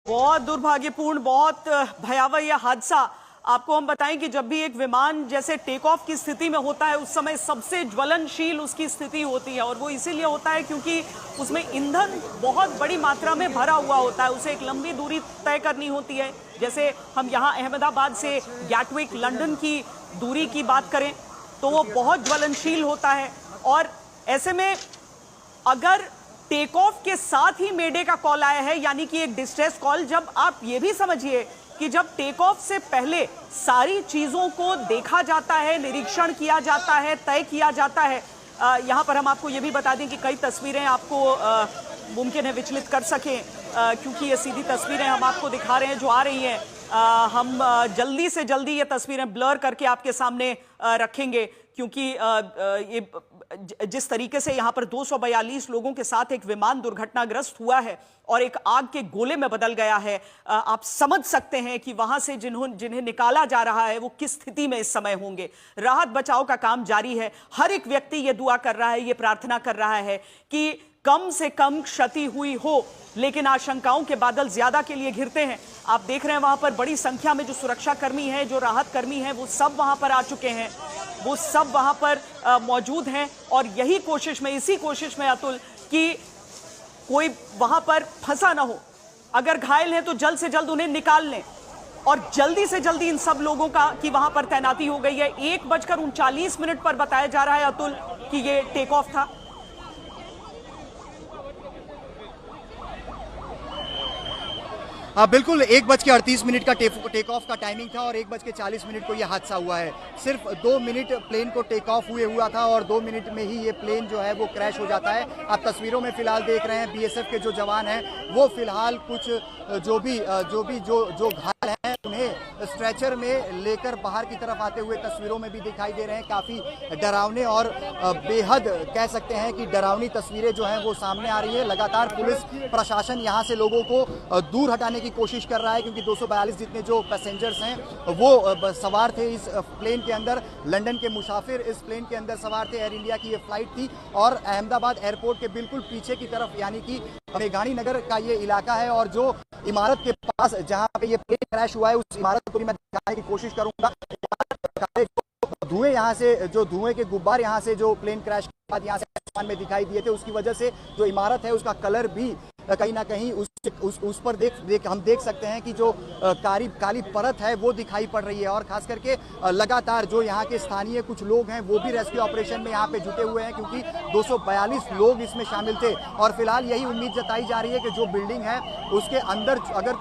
बहुत दुर्भाग्यपूर्ण, बहुत भयावह यह हादसा। आपको हम बताएं कि जब भी एक विमान जैसे टेक ऑफ की स्थिति में होता है उस समय सबसे ज्वलनशील उसकी स्थिति होती है, और वो इसीलिए होता है क्योंकि उसमें ईंधन बहुत बड़ी मात्रा में भरा हुआ होता है। उसे एक लंबी दूरी तय करनी होती है। जैसे हम यहाँ अहमदाबाद से गैटविक लंदन की दूरी की बात करें तो वो बहुत ज्वलनशील होता है। और ऐसे में अगर टेक ऑफ के साथ ही मेडे का कॉल आया है, यानी कि एक डिस्ट्रेस कॉल, जब आप ये भी समझिए कि जब टेक ऑफ से पहले सारी चीजों को देखा जाता है, निरीक्षण किया जाता है, तय किया जाता है। यहाँ पर हम आपको ये भी बता दें कि कई तस्वीरें आपको मुमकिन है विचलित कर सकें, क्योंकि ये सीधी तस्वीरें हम आपको दिखा रहे हैं जो आ रही हैं। हम जल्दी से जल्दी ये तस्वीरें ब्लर करके आपके सामने रखेंगे, क्योंकि ये जिस तरीके से यहाँ पर 242 लोगों के साथ एक विमान दुर्घटनाग्रस्त हुआ है और एक आग के गोले में बदल गया है, आप समझ सकते हैं कि वहां से जिन्हें निकाला जा रहा है वो किस स्थिति में इस समय होंगे। राहत बचाव का काम जारी है। हर एक व्यक्ति ये दुआ कर रहा है, ये प्रार्थना कर रहा है कि कम से कम क्षति हुई हो, लेकिन आशंकाओं के बादल ज्यादा के लिए घिरते हैं। आप देख रहे हैं वहां पर बड़ी संख्या में जो सुरक्षा कर्मी हैं, जो राहत कर्मी हैं, वो सब वहां पर आ चुके हैं, वो सब वहां पर मौजूद हैं। और यही कोशिश में, इसी कोशिश में अतुल, कि कोई वहां पर फंसा ना हो। अगर घायल हैं तो जल्द से जल्द उन्हें निकाल लें, और जल्दी से जल्दी इन सब लोगों का की वहां पर तैनाती हो गई है। 1:39 पर बताया जा रहा है अतुल कि ये टेक ऑफ था। बिल्कुल 1:38 का टेक ऑफ का टाइमिंग था और 1:40 को यह हादसा हुआ है। सिर्फ 2 मिनट प्लेन को टेक ऑफ हुआ था और 2 मिनट में ही ये प्लेन जो है वो क्रैश हो जाता है। आप तस्वीरों में फिलहाल देख रहे हैं बीएसएफ के जो जवान हैं वो फिलहाल कुछ जो घायल हैं उन्हें स्ट्रेचर में लेकर बाहर की तरफ आते हुए तस्वीरों में भी दिखाई दे रहे हैं। काफ़ी डरावने और बेहद कह सकते हैं कि डरावनी तस्वीरें जो हैं वो सामने आ रही है। लगातार पुलिस प्रशासन यहाँ से लोगों को दूर हटाने की कोशिश कर रहा है, क्योंकि 242 जितने जो पैसेंजर्स हैं वो सवार थे इस प्लेन के अंदर। लंदन के मुसाफिर इस प्लेन के अंदर सवार थे। एयर इंडिया की ये फ्लाइट थी और अहमदाबाद एयरपोर्ट के बिल्कुल पीछे की तरफ, यानी कि मेघानी नगर का ये इलाका है, और जो इमारत के पास जहां पे ये प्लेन क्रैश हुआ है उस इमारत को भी मैं दिखाने की कोशिश करूंगा। धुएं यहाँ से, जो धुएं के गुब्बार यहाँ से जो प्लेन क्रैश के बाद यहाँ से आसमान में दिखाई दिए थे, उसकी वजह से जो इमारत है उसका कलर भी कहीं ना कहीं उस पर हम देख सकते हैं कि जो काली परत है वो दिखाई पड़ रही है। और खास करके लगातार जो यहाँ के स्थानीय कुछ लोग हैं वो भी रेस्क्यू ऑपरेशन में यहाँ पे जुटे हुए हैं, क्योंकि 242 लोग इसमें शामिल थे। और फिलहाल यही उम्मीद जताई जा रही है कि जो बिल्डिंग है उसके अंदर अगर